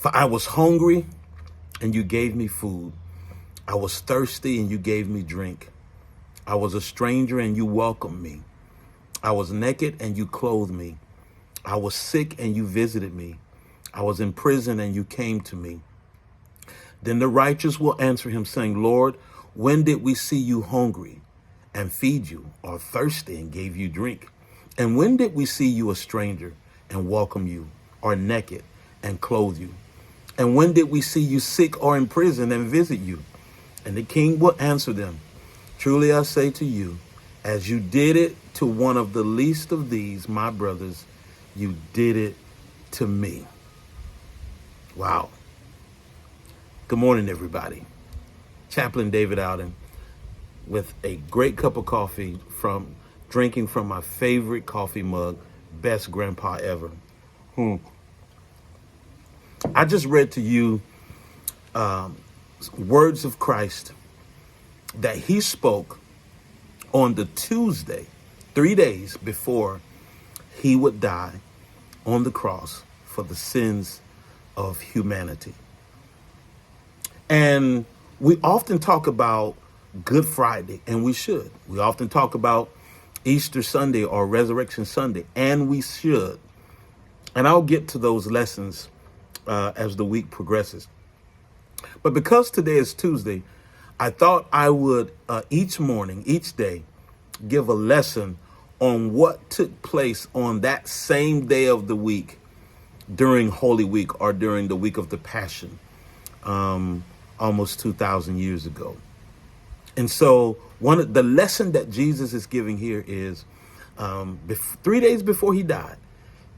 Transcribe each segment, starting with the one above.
For I was hungry, and you gave me food. I was thirsty, and you gave me drink. I was a stranger, and you welcomed me. I was naked, and you clothed me. I was sick, and you visited me. I was in prison, and you came to me. Then the righteous will answer him, saying, Lord, when did we see you hungry and feed you, or thirsty and gave you drink? And when did we see you a stranger and welcome you, or naked and clothe you? And when did we see you sick or in prison and visit you? And the king will answer them, truly I say to you, as you did it to one of the least of these, my brothers, you did it to me. Wow. Good morning, everybody. Chaplain David Alden with a great cup of coffee drinking from my favorite coffee mug, best grandpa ever. I just read to you words of Christ that he spoke on the Tuesday, 3 days before he would die on the cross for the sins of humanity. And we often talk about Good Friday, and we should. We often talk about Easter Sunday or Resurrection Sunday, and we should. And I'll get to those lessons as the week progresses. But because today is Tuesday, I thought I would each morning, each day, give a lesson on what took place on that same day of the week during Holy Week or during the week of the Passion, almost 2,000 years ago. And so the lesson that Jesus is giving here is 3 days before he died,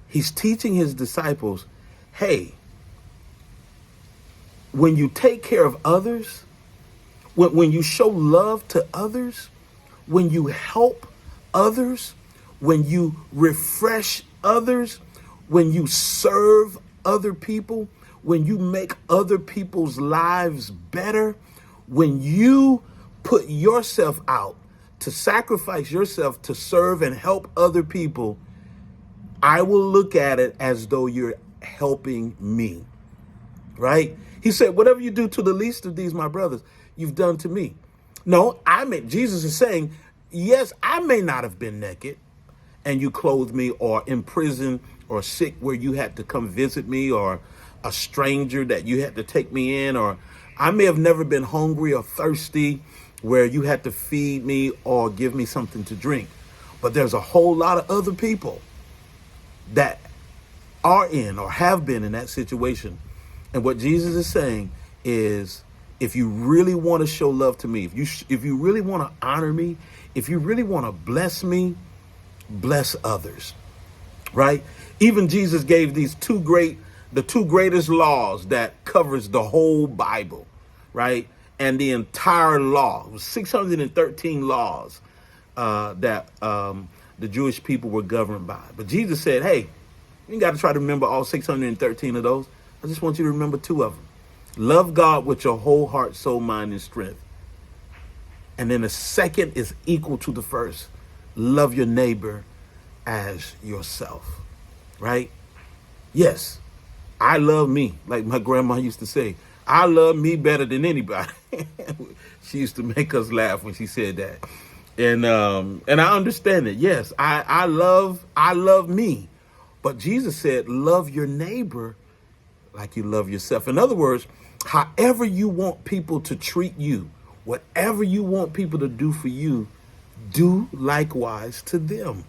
he's teaching his disciples, hey, when you take care of others, when you show love to others, when you help others, when you refresh others, when you serve other people, when you make other people's lives better, when you put yourself out to sacrifice yourself to serve and help other people, I will look at it as though you're helping me, right? He said, whatever you do to the least of these, my brothers, you've done to me. No, Jesus is saying, yes, I may not have been naked and you clothed me, or in prison or sick where you had to come visit me, or a stranger that you had to take me in, or I may have never been hungry or thirsty where you had to feed me or give me something to drink. But there's a whole lot of other people that are in or have been in that situation. And what Jesus is saying is, if you really want to show love to me, if you really want to honor me, if you really want to bless me, bless others, right? Even Jesus gave the two greatest laws that covers the whole Bible, right? And the entire law. It was 613 laws that the Jewish people were governed by. But Jesus said, hey, you ain't got to try to remember all 613 of those. I just want you to remember 2 of them. Love God with your whole heart, soul, mind, and strength. And then the second is equal to the first. Love your neighbor as yourself, right? Yes, I love me. Like my grandma used to say, I love me better than anybody. She used to make us laugh when she said that. And I understand it. Yes, I love me. But Jesus said, love your neighbor like you love yourself. In other words, however you want people to treat you, whatever you want people to do for you, do likewise to them.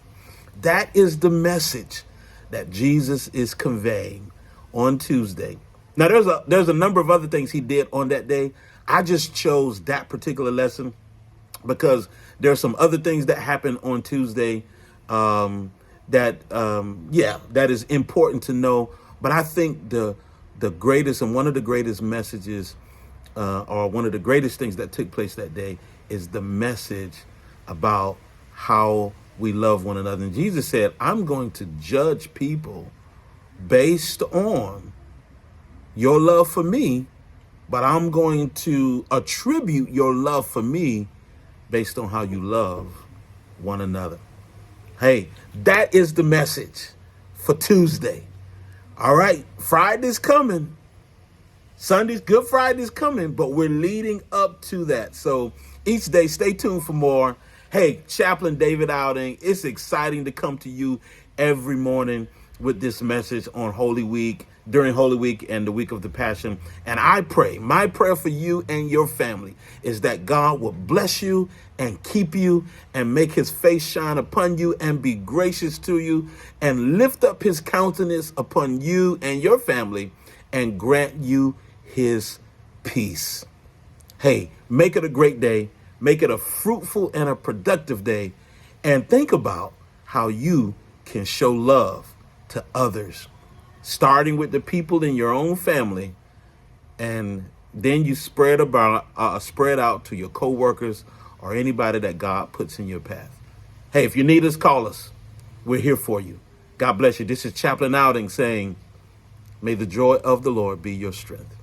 That is the message that Jesus is conveying on Tuesday. Now, there's a number of other things he did on that day. I just chose that particular lesson because there are some other things that happened on Tuesday that is important to know. But I think the greatest and one of the greatest messages or one of the greatest things that took place that day is the message about how we love one another. And Jesus said, I'm going to judge people based on your love for me, but I'm going to attribute your love for me based on how you love one another. Hey, that is the message for Tuesday. All right, Friday's coming. Sunday's Good Friday's coming, but we're leading up to that. So each day, stay tuned for more. Hey, Chaplain David Outing, it's exciting to come to you every morning with this message on Holy Week, during Holy Week and the week of the Passion. And I pray, my prayer for you and your family is that God will bless you and keep you and make his face shine upon you and be gracious to you and lift up his countenance upon you and your family and grant you his peace. Hey, make it a great day. Make it a fruitful and a productive day. And think about how you can show love to others, starting with the people in your own family, and then you spread out to your coworkers or anybody that God puts in your path. Hey, if you need us, call us. We're here for you. God bless you. This is Chaplain Outing saying, may the joy of the Lord be your strength.